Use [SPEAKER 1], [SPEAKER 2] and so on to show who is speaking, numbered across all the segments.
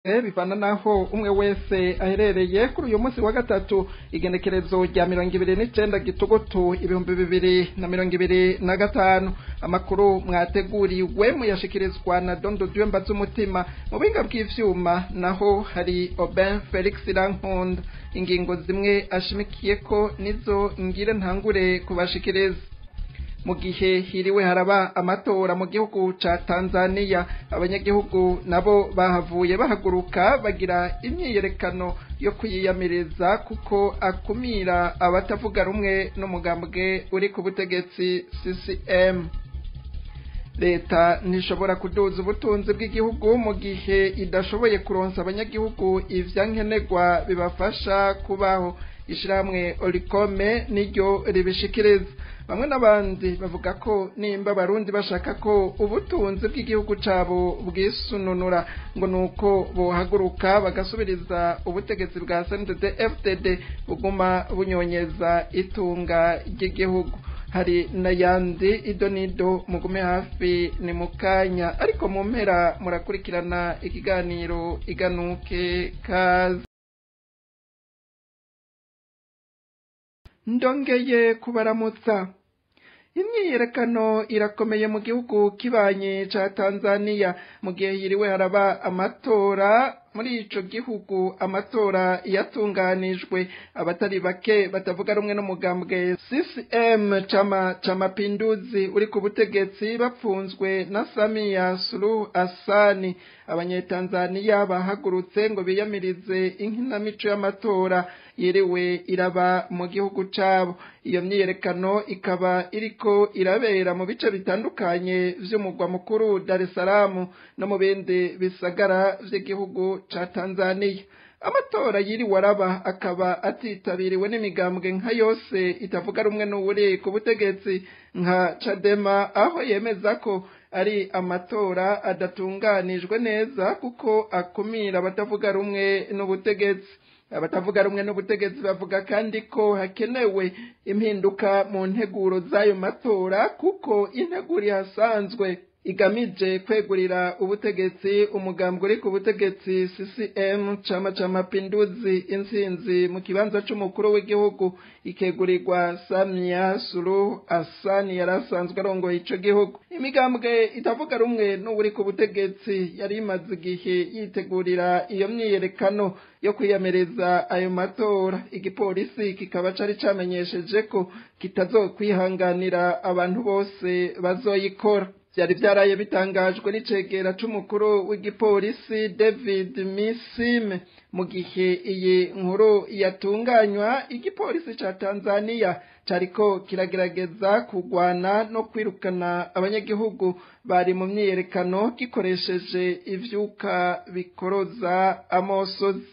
[SPEAKER 1] bivana naho umwe wese aherereye kuri uyu munsi wa gatatu igenekerezo rya 29 gitugutu 2025 amakuru mwateguriwe muyashikirizwa na Dondo Dyemba z'umutima mu binga bw'ivyuma naho hari Oben Felix Rankunda ingingo zimwe ashimikiye ko nizo ngire ntangure kubashikiriza. Mu gihe hiriwe haraba amatora mu gihugu ca Tanzania abanyagihugu nabo bahavuye bahaguruka bagira imyiyerekano yo kwiyamiriza kuko akumira abatavuga rumwe n'umugambwe uri ku butegetsi CCM. Leta ntishobora kuduza ubutunzi bw'igihugu mu gihe idashoboye kuronsa abanyagihugu ivyankenerwa bibafasha kubaho. Ishiramwe Olikome niryo ribishikiriza. Bamwe n'abandi bavuga ko nimba barundi bashaka ko ubutunzi bw'igihugu cabo bwisununura ngo nuko bohaguruka bagasubiriza ubutegetsi bwa CNDD-FDD buguma bunyonyeza itunga ry'igihugu. Hari n'ayandi idonido mugume hafi ni mukanya ariko mu mpera murakurikirana ikiganiro iganuke kazi. Ndongeye kubaramutsa. Imyiyerekano irakomeye mu gihugu kibanye ca Tanzania mu gihe hiriwe haraba amatora muri ico gihugu. Amatora yatunganijwe abatari bake batavuga rumwe n'umugambwe CCM cha mapinduzi uri ku butegetsi bapfunzwe na Samia Suluhu Hassan. Abanyetanzania bahagurutse ngo biyamirize inkinamico y'amatora yiriwe iraba mu gihugu cabo. Iyo myiyerekano ikaba iriko irabera mu bice bitandukanye vy'umugwa mukuru Dar es Salaam no mu bindi bisagara vy'igihugu ca Tanzania. Amatora yiriwe araba akaba atitabiriwe n'imigambwe nka yose itavuga rumwe n'uwuri ku butegetsi nka Chadema, aho yemeza ko ari amatora adatunganijwe neza kuko akumira abatavuga rumwe n'ubutegetsi. Abatavuga rumwe n'ubutegetsi bavuga kandi ko hakenewe impinduka mu nteguro z'ayo matora kuko integuro ihasanzwe igamije kwegurira ubutegetsi umugambwe uri ku butegetsi CCM chama cha mapinduzi intsinzi mu kibanza c'umukuru w'igihugu ikegurirwa Samia Suluhu Hassan yarasanzwe arongoye ico gihugu. Imigambwe itavuga rumwe n'uri ku butegetsi yari imaze igihe yitegurira iyo myiyerekano yo kwiyamiriza ayo matora. Igipolisi kikaba cari camenyesheje ko kitazokwihanganira abantu bose bazoyikora. Vyari vyaraye bitangajwe n'icegera c'umukuru w'igipolisi David Misime. Mu gihe iyi nkuru yatunganywa, igipolisi ca Tanzania cariko kiragerageza kugwana no kwirukana abanyagihugu bari mu myiyerekano gikoresheje ivyuka bikoroza amosozi.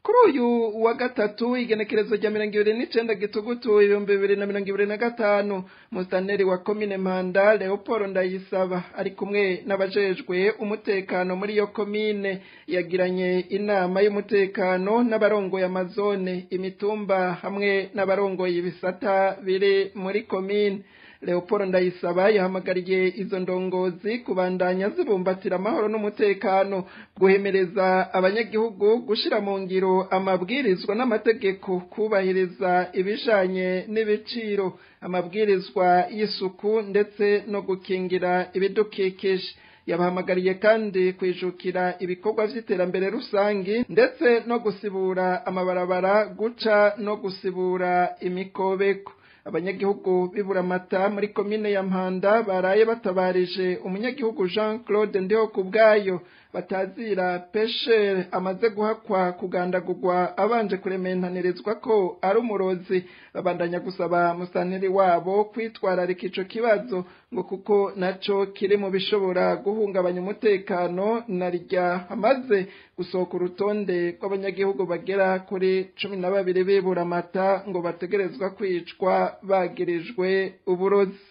[SPEAKER 1] Kuri uyu wa gatatu igenekerezo rya 29 gitugutu 2025 Musitanteri wa komine Mpanda Leopold Ndayisaba ari kumwe n'abajejwe umutekano muri iyo komine yagiranye inama y'umutekano n'abarongoye amazone, imitumba hamwe n'abarongoye ibisata biri muri komine. Leopold Ndayisaba yahamagariye izo ndongozi kubandanya zibumbatira amahoro n'umutekano, guhemereza abanyagihugu gushira mu ngiro amabwirizwa n'amategeko, kubahiriza ibijanye n'ibiciro, amabwirizwa y'isuku ndetse no gukingira ibidukikije. Yabahamagariye kandi kwijukira ibikorwa vy'iterambere rusangi ndetse no gusibura amabarabara, guca no gusibura imikobeko. Abanyagihugu b'Iburamata muri komine ya Mpanda baraye batabarije umunyagihugu Jean Claude Ndihokubwayo batazira Pesher amaze guhakwa kugandagurwa abanje kurementanirizwa ko ari umurozi. Babandanya gusaba musitanteri wabo kwitwararika ico kibazo ngo kuko naco kiri mu bishobora guhungabanya umutekano, narirya amaze gusohoka urutonde rw'abanyagihugu bagera kuri 12 b'Iburamata ngo bategerezwa kwicwa bagirijwe uburozi.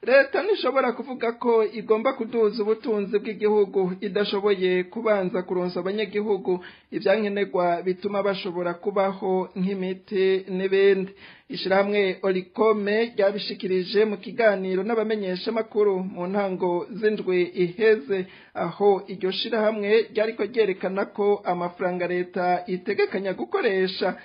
[SPEAKER 1] leta ntishobora kuvuga ko igomba kuduza ubutunzi bw'igihugu idashoboye kubanza kuronsa abanyagihugu ivyankenerwa bituma bashobora kubaho nk'imiti n'ibindi. Ishirahamwe Orikome ryabishikirije mu kiganiro n'abamenyesha makuru mu ntango z'indwi iheze, aho iryo shirahamwe ryariko ryerekana ko amafaranga leta itegekanya gukoresha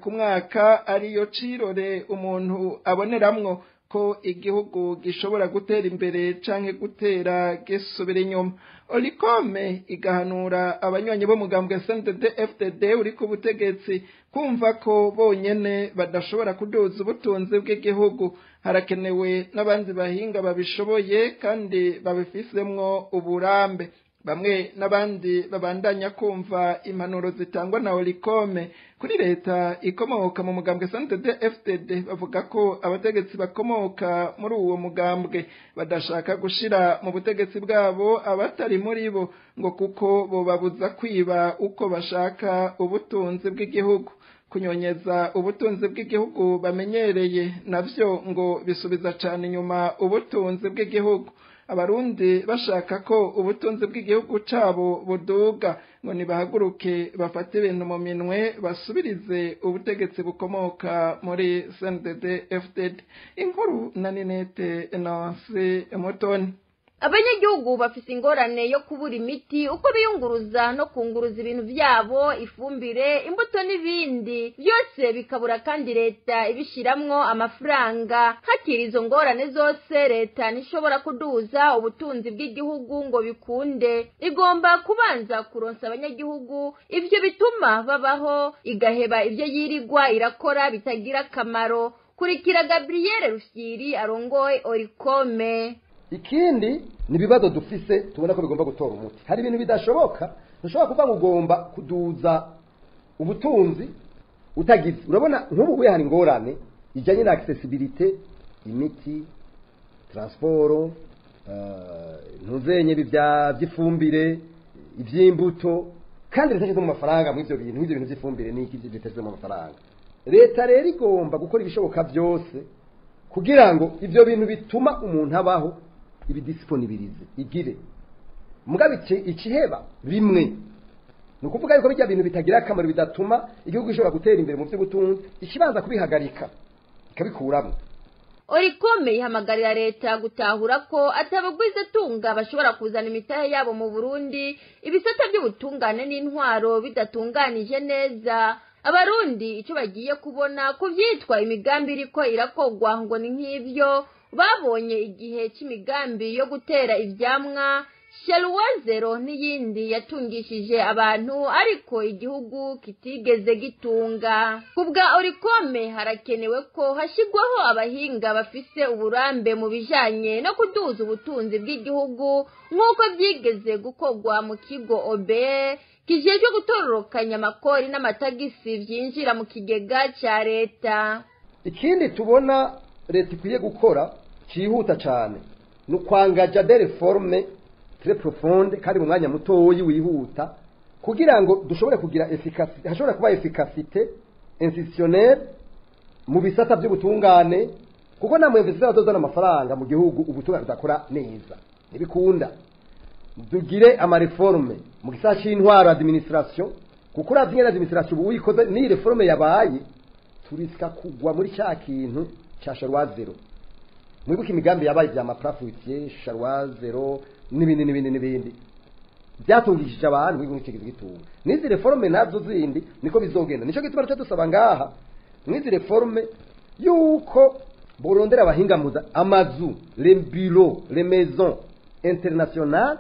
[SPEAKER 1] ku mwaka ariyo cirore umuntu aboneramwo ko igihugu gishobora gutera imbere canke gutera gisubira inyuma. Orikome igahanura abanywanyi bo mugambwe CNDD-FDD uri ku butegetsi kumva ko bonyene badashobora kuduza ubutunzi bw'igihugu. Harakenewe n'abandi bahinga babishoboye kandi babifisemwo uburambe. Bamwe n'abandi babandanya kumva impanuro zitangwa na Orikome kuri leta ikomoka mu mugambwe CNDD-FDD, bavuga ko abategetsi bakomoka muri uwo mugambwe badashaka gushira mu butegetsi bwabo abatari muri bo, ngo kuko bobabuza kwiba uko bashaka ubutunzi bw'igihugu. Kunyonyeza ubutunzi bw'igihugu bamenyereye navyo ngo bisubiza cane inyuma ubutunzi bw'igihugu. Abarundi bashaka ko ubutunzi bw'igihugu cabo buduga, ngo nibahaguruke bafate ibintu mu minwe basubirize ubutegetsi bukomoka muri CNDD-FDD. Inkuru na Ninete Nancy Mutoni.
[SPEAKER 2] Abanyagihugu bafise ingorane yo kubura imiti uko biyunguruza no kunguruza ibintu vyabo, ifumbire, imbuto n'ibindi byose bikabura, kandi leta ibishiramwo amafaranga. Hakiri izo ngorane zose, leta nishobora kuduza ubutunzi bw'igihugu ngo bikunde, igomba kubanza kuronsa abanyagihugu ivyo bituma babaho, igaheba ivyo yirigwa irakora bitagira akamaro. Kurikira Gabriel Rufyiri arongoye Orikome.
[SPEAKER 3] Ikindi ni bibazo dufise tubona ko bigomba gutora umuti. Hari ibintu bidashoboka, ntushobora kuvuga ngo ugomba kuduza ubutunzi utagize. Urabona nk'ubu hari ingorane ijanye na accessibility, imiti, transport, ntuzenye by'ifumbire, ivy'imbuto, kandi bitashyize mu mafaranga mu ivyo bintu by'ifumbire n'iki bitashyize mu mafaranga. Leta rero igomba gukora ibishoboka byose kugira ngo ivyo bintu bituma umuntu abaho ibidisponibirize igire. Mugabe ikiheba bimwe nukuvuga yuko bijya bintu bitagira akamaro bidatuma igihugu gishobora gutera imbere mu by'ubutunzi, ikibanza kubihagarika ikabikuramo.
[SPEAKER 2] Orikome ihamagarira leta gutahura ko atabagwiza tunga bashobora kuzana imitahe yabo mu Burundi, ibisata by'ubutungane n'intwaro bidatunganije neza. Abarundi ico bagiye kubona kuvyitwa imigambi iriko irakogwa ngo ni nk'ivyo babonye igihe c'imigambi yo gutera ivyamwa Shalwazero n'iyindi yatungishije abantu ariko igihugu kitigeze gitunga. Kubwa Orikome harakenewe ko hashigwaho abahinga bafise uburambe mu bijanye no kuduza ubutunzi bw'igihugu nk'uko vyigeze gukogwa mu kigo OBE kijejwe gutororokanya amakori n'amatagisi vyinjira mu kigega ca leta.
[SPEAKER 3] Ikindi tubona leta ikwiye gukora cihuta cane no kwangaja des réformes très profonde kandi mu mwanya mutoyi wihuta kugira ngo dushobore kugira efficacité, hashobora kuba efficacité institutionnelle mu bisata by'ubutungane, kuko namwe investisseur bazozana amafaranga mu gihugu ubutungane budakora neza ntibikunda. Dugire ama réforme mu gisata c'intwaro administration, kuko uravye na administration ubu uyikoze ni réforme yabaye turisika kugwa muri cya kintu cya Shalwazero. Mwibuka imigambi yabaye bya maprafutier Shalwazero n'ibindi byatungishije abantu mwibuka ikigize gitunga. Nizi reforme nazo zindi niko bizogenda. Nico gituma cyo dusaba ngaha nizi reforme yuko borondera abahinga muza amazu, les bureaux, les maisons internationales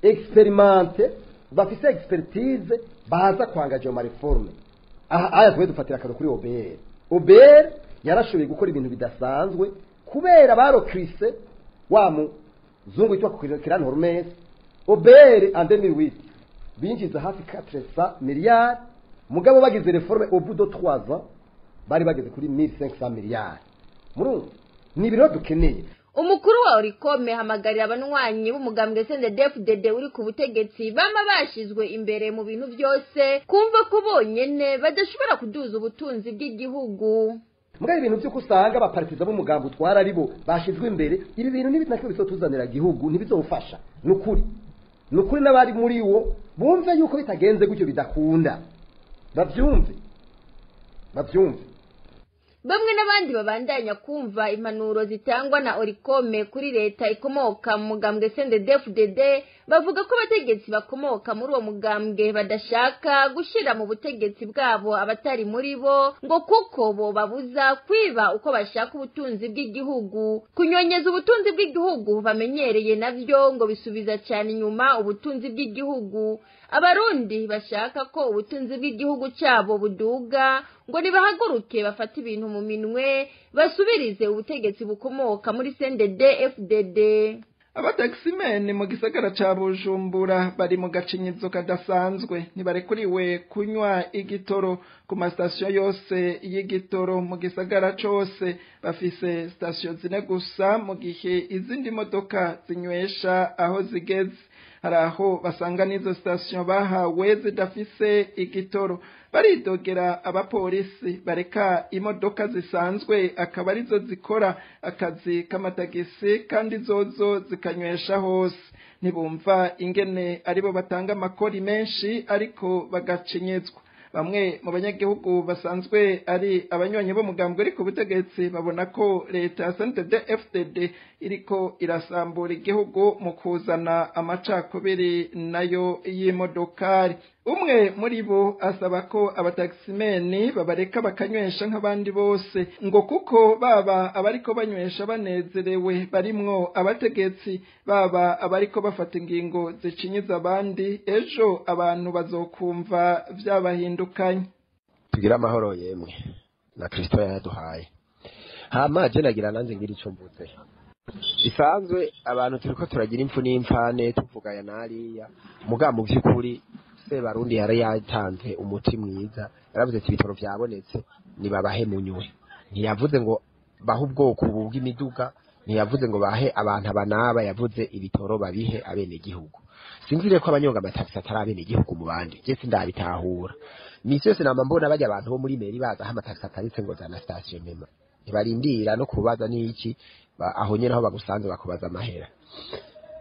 [SPEAKER 3] expérimenté bafise expertise baza kwangaje mu reforme. Aya twe dufatira karo kuri OBR. OBR yarashoboye gukora ibintu bidasanzwe kubera barokrise wa muzungu yitwa Kirano Hormes. OBR en 2008 binjiza hafi 400 miliyari, mugabo bagize reforme au bout de 3 ans bari bageze kuri 1500 miliyari. Murumva ni biro dukeneye.
[SPEAKER 2] Umukuru wa Orikome hamagarira abanwanyi b'umugambwe CNDD-FDD uri ku butegetsi bama bashizwe imbere mu bintu byose kumva ko bonyene badashobora kuduza ubutunzi bw'igihugu.
[SPEAKER 3] mugabe ibintu byo kusanga abapartiza b'umugambo utwara aribo bashizwe imbere ibi bintu nibitnakyo bizotuzanira igihugu ntibizofasha nukuri n'abari muri wo bumve yuko bitagenze gutyo bidakunda bavyumve
[SPEAKER 2] bamwe n'abandi babandanya kumva impanuro zitangwa na Orikome kuri leta ikomoka mu mugambwe CNDD-FDD bavuga ko abategetsi bakomoka muri uwo mugambwe badashaka gushira mu butegetsi bwabo abatari muri bo ngo kuko bo babuza kwiba uko bashaka ubutunzi bw'igihugu kunyonyeza ubutunzi bw'igihugu bamenyereye navyo ngo bisubiza cyane inyuma ubutunzi bw'igihugu abarundi bashaka ko ubutunzi bw'igihugu cyabo buduga ngo nibahaguruke bafata ibintu mu minwe basubirize ubutegetsi bukomoka muri CNDD-FDD.
[SPEAKER 1] Abataximene mu gisagara ca Bujumbura bari mu gacinyizo kadasanzwe ntibarekuriwe kunywa igitoro ku mastation yose y'igitoro mu gisagara cose bafise station zine gusa mu gihe izindi modoka zinywesha aho zigeze hari aho basanga n'izo station bahawe zidafise igitoro baridogera abapolisi bareka imodoka zisanzwe akaba arizo zikora akazi k'amatagisi kandi zozo zikanywesha hose ntibumva ingene aribo batanga amakori menshi ariko bagacinyezwa bamwe mu banyagihugu basanzwe ari abanywanyi bo mugambwe ariko ubutegetsi babona ko leta ya CNDD-FDD iriko irasambura igihugu mu kuzana amacakubiri nayo y'imodokari umwe muri bo asaba ko abataximeni babareka bakanywesha nk'abandi bose ngo kuko baba abariko banywesha banezerewe barimwo abategetsi baba abariko bafata ingingo zicinyiza abandi ejo abantu bazokumva vyabahindukanye
[SPEAKER 4] tugira amahoro yemwe na Kristo yaduhaye hama je nagira nanze ngira ico mvuze isanzwe abantu turiko turagira impfu n'imfane tuvugaya nariya muga mu vy'ukuri Sebarundi yari yatanze umuti mwiza yaravuze ati ibitoro byabonetse nibabahe munywe ntiyavuze ngo bahe ubwoko bw'imiduga ntiyavuze ngo bahe abantu abanaba yavuze ibitoro babihe abene gihugu sinzire ko abanyonga amataxi atari abene gihugu mu bandi je sindabitahura misi yose nama mbona bajya abantu bo muri meri baza amataxi ataritse ngo za na station mema ntibarindira no kubaza n'iki aho nyene aho bagusanze bakubaza amahera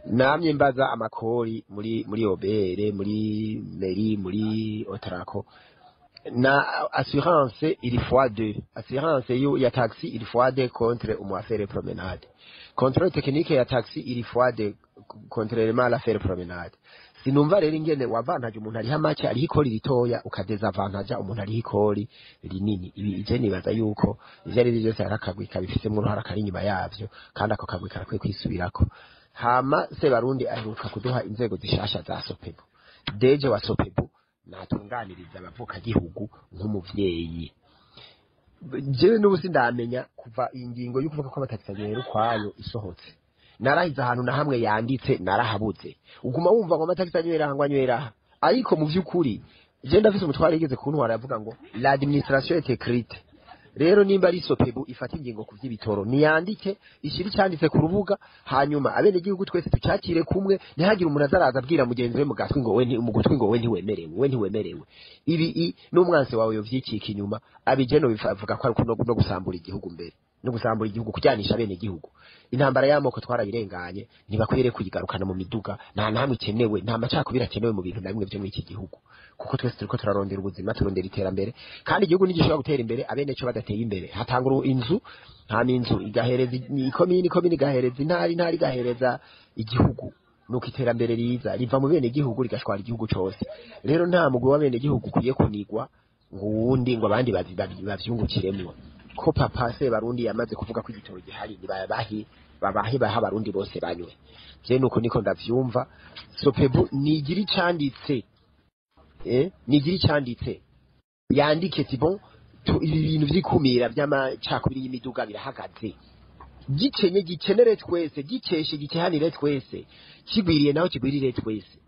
[SPEAKER 4] namye mbaza amakori muri OBR muri meri muri Otrako na assurance il fois 2 assurance ya taxi il fois 2 contre umu affaire promenade contrôle technique ya taxi il fois 2 contrairement à l'affaire promenade sinumva rero ingene wavantaje umuntu ari hamake ari ikori ritoya ukadeza avantaje umuntu ari ikori rinini ibi je nibaza yuko ivyo ari byose arakagwi kabifise mu ruhara kari nyuma yavyo kandi ako kagwi karakwiye kwisubirako hama Sebarundi aheruka kuduha inzego zishasha za Sopebu deje wa Sopebu natunganiriza abavuka gihugu nk'umuvyeyi jewe n'ubusi ndamenya kuva ingingo yo kuvuga ko abataxanyero kwayo isohotse narahize ahantu na hamwe yanditse narahabuze uguma wumva ngo amataxanyero hangwanywera ariko mu vy'ukuri je ndafise umutware yigeze kuntwara yavuga ngo l'administration est écrite rero nimba ari Sopebu ifata ingingo ku vy'ibitoro niyandike ishiri cyanditse ku rubuga hanyuma abene gihugu twese tucyakire kumwe ntihagire umuntu azaraza abwira mugenzi we mugatwi ngo we umugutwi ngo we ntiwemerewe ibi n'umwanse wawe yovyikika inyuma abijeno bivuga ko ari no gusambura igihugu mbere no gusambura igihugu kujyanisha abene gihugu intambara y'amoko twarayirenganye ntibakwiriye kuyigarukana mu miduga nta namwe ikenewe nta macakubira akenewe mu bintu namwe byo muri iki gihugu kuko twese turiko turarondera ubuzima turondera iterambere kandi igihugu nigishobora gutera imbere abene cyo badateye imbere hatangura inzu nta minzu igahereza ikomini igahereza intari igahereza igihugu nuko iterambere riza riva mu bene gihugu rigashwara igihugu cyose rero nta mugwi wa bene gihugu kugiye kunigwa ngo wundi ngo abandi bavyungukiremwo ko papa Sebarundi yamaze kuvuga ko igitoro gihari babahe baha abarundi bose banywe je nuko niko ndavyumva Sopebu nigira icanditse yandike ati bon ibi bintu vyikumira by'amacakubiri y'imiduga birahagaze gikenere twese gikeshe gikehanire twese kigwiriye naho kigwirire twese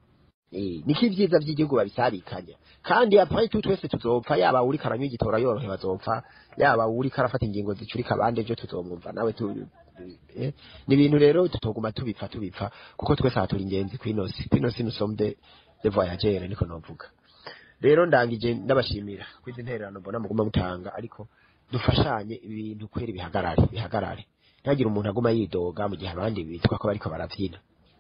[SPEAKER 4] niki vyiza vy'igihugu babisarikanya kandi après tout twese tuzopfa yaba uri karanywa igitora yorohe bazopfa yaba uri karafata ingingo zicurika abande je tuzomumva nawe ni ibintu rero tutoguma tubipfa kuko twese haturi ingenzi kwinosi nous sommes des voyageurs niko novuga rero ndangije ndabashimira kwizi ntererano mbona muguma mutanga ariko dufashanye ibintu kwera bihagarare ntagire umuntu aguma yidoga mu gihe abandi bitwa ko bariko baravyina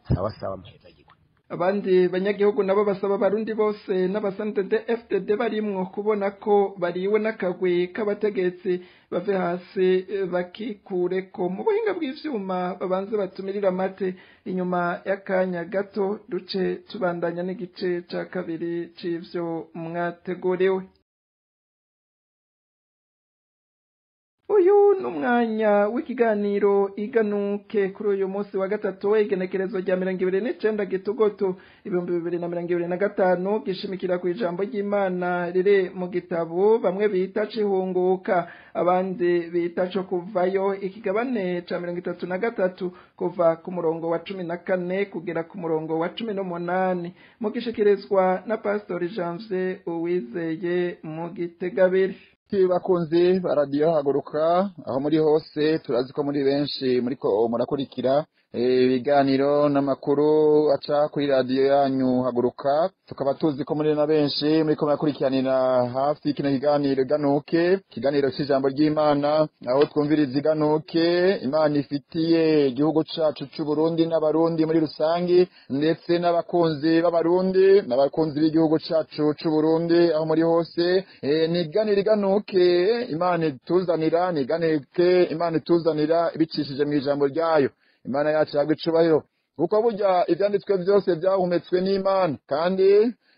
[SPEAKER 4] sawa sawa muheza gikwe.
[SPEAKER 1] Abandi banyagihugu nabo basaba abarundi bose n'abasantede FDD barimwo kubona ko bariwe n'akagwi k'abategetsi bave hasi bakikureko mu buhinga bw'ivyuma babanze batumirira amate inyuma y'akanya gato duce tubandanya n'igice ca kabiri c'ivyo mwateguriwe. Uyu numwanya w'ikiganiro iganuke kuri uyu munsi wa gatatu igenekerezo rya 29 gitugoto 2025 gishimikira ku ijambo ry'Imana rire mu gitabo bamwe bita cihunguka abandi bita cyo kuvayo ikigabane ca 33 kuva ku murongo wa 14 kugera ku murongo wa 18 mu gishikirizwa na Pastor Janvier Uwizeye mu Gitegabiri.
[SPEAKER 5] Bakunzi ba radio Haguruka aho muri hose turazi ko muri benshi muriko murakurikira ibiganiro n'amakuru aca kuri radio yanyu Haguruka tukaba tuzi ko muri na benshi muriko murakurikiranira hafi kino kiganiro ganuke kiganiro cy'ijambo ry'Imana aho twumviriza iganuke Imana ifitiye igihugu cacu cy'u Burundi n'abarundi muri rusangi ndetse n'abakunzi b'abarundi n'abakunzi b'igihugu cacu cy'u Burundi aho muri hose niganira iganuke Imana ituzanira niganike Imana ituzanira ibicishije mu ijambo ryayo. Imana yacu yagwe icubahiro kuko burya ivyanditswe byose byahumetswe n'Imana kandi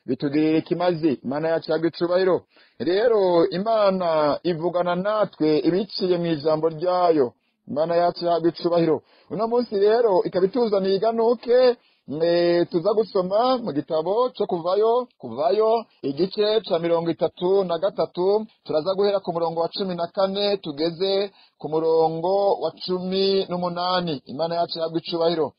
[SPEAKER 5] bitugirira ikimazi. Imana yacu yagwe icubahiro rero Imana ivugana natwe ibiciye mu ijambo ryayo. Imana yacu yagwe icubahiro uno munsi rero ikabituzaniye iganuke tuza gusoma mu gitabo cyo kuvayo igice ca 33 turaza guhera ku murongo wa 14 tugeze ku murongo wa 18. Imana yacu yagwe icubahiro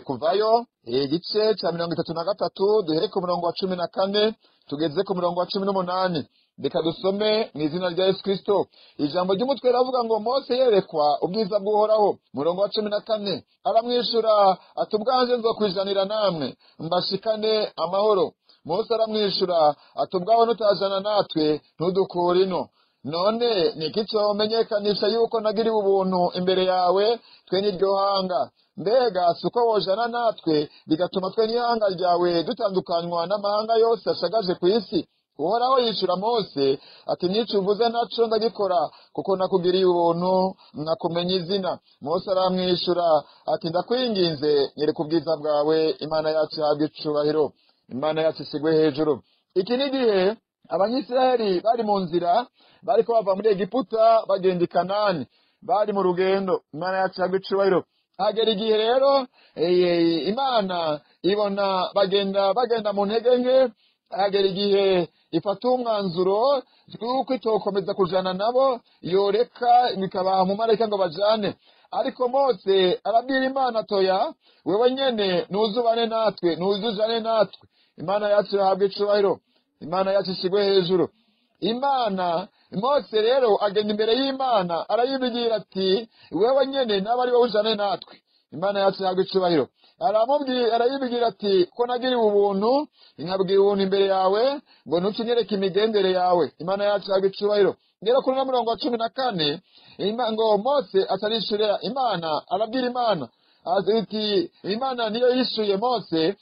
[SPEAKER 5] kuvayo igice ca 33 duhere ku murongo wa 14 tugeze ku murongo wa 18. Reka dusome mu izina rya Yesu Kristo. Ijambo ry'umutwe ravuga ngo Mose yerekwa ubwiza bw'Uhoraho. Murongo wa 14 aramwishura ati ubwanje nzokwijanira namwe mbashikane amahoro. Mose aramwishura ati ubwawe nutajana natwe ntudukure ino. None niki cyomenyekanisha yuko nagiriwe ubuntu imbere yawe twe n'iryo hanga? Mbega suko wojana natwe bigatuma twe n'ihanga ryawe dutandukanywa n'amahanga yose ashagaje ku isi? Uhoraho yishura Mose ati nico uvuze naco ndagikora kuko nakugiriye ubuntu nakumenya izina. Mose aramwishura ati ndakwinginze nyereka ubwiza bwawe. Imana yacu yagwe icubahiro. Imana yacu isigwe hejuru. Iki ni gihe Abanyisiraheli bari mu nzira bariko bava muri Egiputa bagenda i Kanani bari mu rugendo. Imana yacu yagwe icubahiro. Hagera igihe rero Imana ibona bagenda mu ntege nke. Hagera igihe ifata umwanzuro yuko itokomeza kujana nabo yoreka bikabaha mu marayika ngo bajane. Ariko Mose arabwira Imana toya wewe nyene nuzubane natwe nuzujane natwe. Imana yacu yahabwe icubahiro. Imana yacu ishigwe hejuru. Imana Mose rero agenda imbere y'Imana arayibigira ati wewe nyene n'abari wowe ujane natwe. Imana yacu yahabwe icubahiro. Arayibigira ati ko nagiriwe ubuntu nkabwira ubuntu imbere yawe ngo ntukinyereke imigendere yawe. Imana yacu yagwe icubahiro. Ngera kuri na murongo wa 14 ngo Mose atarishurira Imana arabwira Imana ati Imana niyo yishuye Mose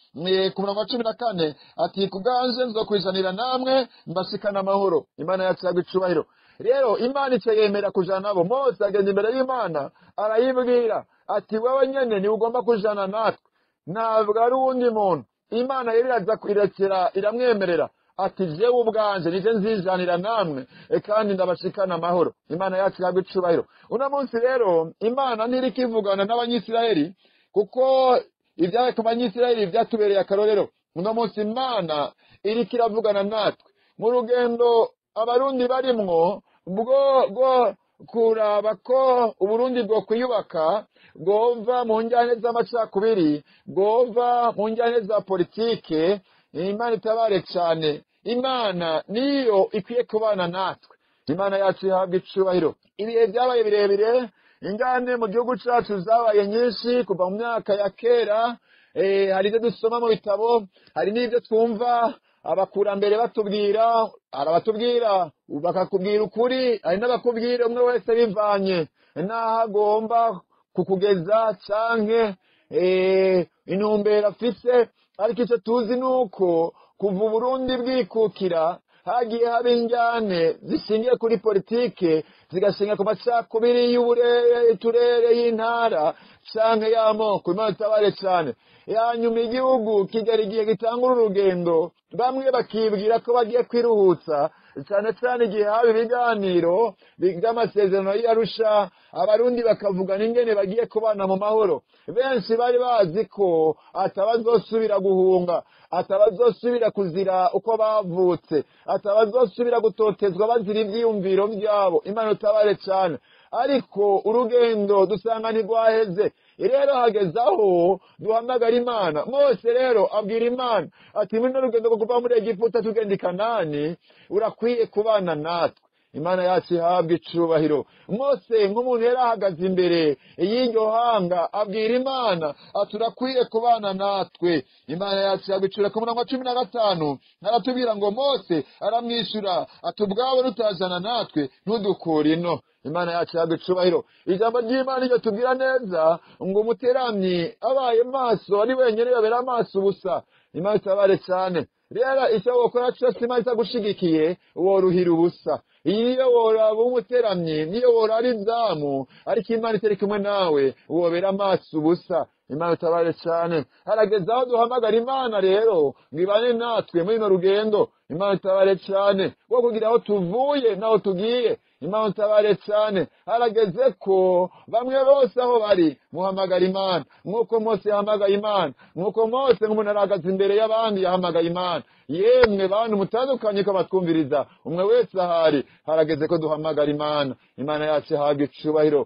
[SPEAKER 5] ku murongo wa 14 ati kubwanje nzokwijanira namwe mbashikana amahoro. Imana yacu yagwe icubahiro. Rero Imana iceyemera kujana nabo. Mose agenda imbere y'Imana arayibwira ati wewe nyene ni ugomba kujana natwe ntabwo ari uwundi muntu. Imana iraza kwirekera iramwemerera ati jewe ubwanje nije nzijanira namwe kandi ndabashikana amahoro. Imana yacu yagwe icubahiro. Uno munsi rero Imana ntiriko ivugana n'Abanyisiraheli kuko ibyabaye ku Banyisiraheli byatubereye akarorero. Uno munsi Imana iriko iravugana natwe mu rugendo abarundi barimwo bwo kuraba ko Uburundi bwo kwiyubaka bwova mu njyane z'amacakubiri bwova mu njyane za politike. Imana itabare cyane. Imana niyo ikwiye kubana natwe. Imana yacu yahabwe icubahiro. Ibihe byabaye birebire ingane mu gihugu cacu zabaye nyinshi kuva mu myaka ya kera. Hari ibyo dusoma mu bitabo hari n'ibyo twumva abakurambere batubwira, arabatubwira bakakubwira ukuri, ari n'abakubwira umwe wese bivanye n'aho agomba kukugeza canke intumbero afise. Ariko icyo tuzi nuko kuva Burundi bwikukira hagiye haba injyane zishingiye kuri politike, zigashinga ku macakubiri y'uturere y'intara canke y'amoko. Imana itabare cane. Hanyuma igihugu kigera igihe gitangura urugendo, bamwe bakibwira ko bagiye kwiruhutsa, cyane cyane igihe haba ibiganiro by'amasezerano y'Arusha, abarundi bakavugana ingene bagiye kubana mu mahoro. Benshi bari bazi ko atabazosubira guhunga, atabazosubira kuzira uko bavutse, atabazosubira gutotezwa bazira ivyiyumviro vyabo. Imana itabare cane. Ariko urugendo dusanga ntigwaheze. Rero hageze aho duhamagara Imana. Mose rero abwira Imana ati muri rugendo rwo kuva muri Egiputa tugenda i Kanani, urakwiye kubana natwe. Imana yacu ihabwa icubahiro. Mose nk'umuntu yari ahagaze imbere y'iryo hanga abwira Imana ati urakwiye kubana natwe. Imana yacu ihabwa icubahiro. Ku murongo wa 15 aratubwira ngo Mose aramwishyura ati ubwawe rutajana natwe ntudukure ino. Imana yacu ihabwa icubahiro. Ijambo ry'Imana ryo tubwira neza ngo umuteramyi abaye maso ari wenyine yobera amaso ubusa. Imana itabare cyane. Rero icyo wokora cyose Imana itagushigikiye woruhira ubusa. Iyo woraba umuteramyi, niyo worara izamu, ariko Imana itari kumwe nawe wobera amaso ubusa. Imana itabare cyane. Harageze aho duhamagara Imana rero ngo ibane natwe muri no rugendo. Imana itabare cyane. Wo kugira aho tuvuye naho tugiye. Imana itabare cyane. Harageze ko bamwe bose aho bari muhamagara Imana, nk'uko Mose yahamagaye Imana, nk'uko Mose nk'umuntu arahagaze imbere y'abandi yahamagaye Imana. Yemwe bantu mutandukanye ko batwumviriza, umwe wese ahari, harageze ko duhamagara Imana. Imana yacu ihabwa icubahiro.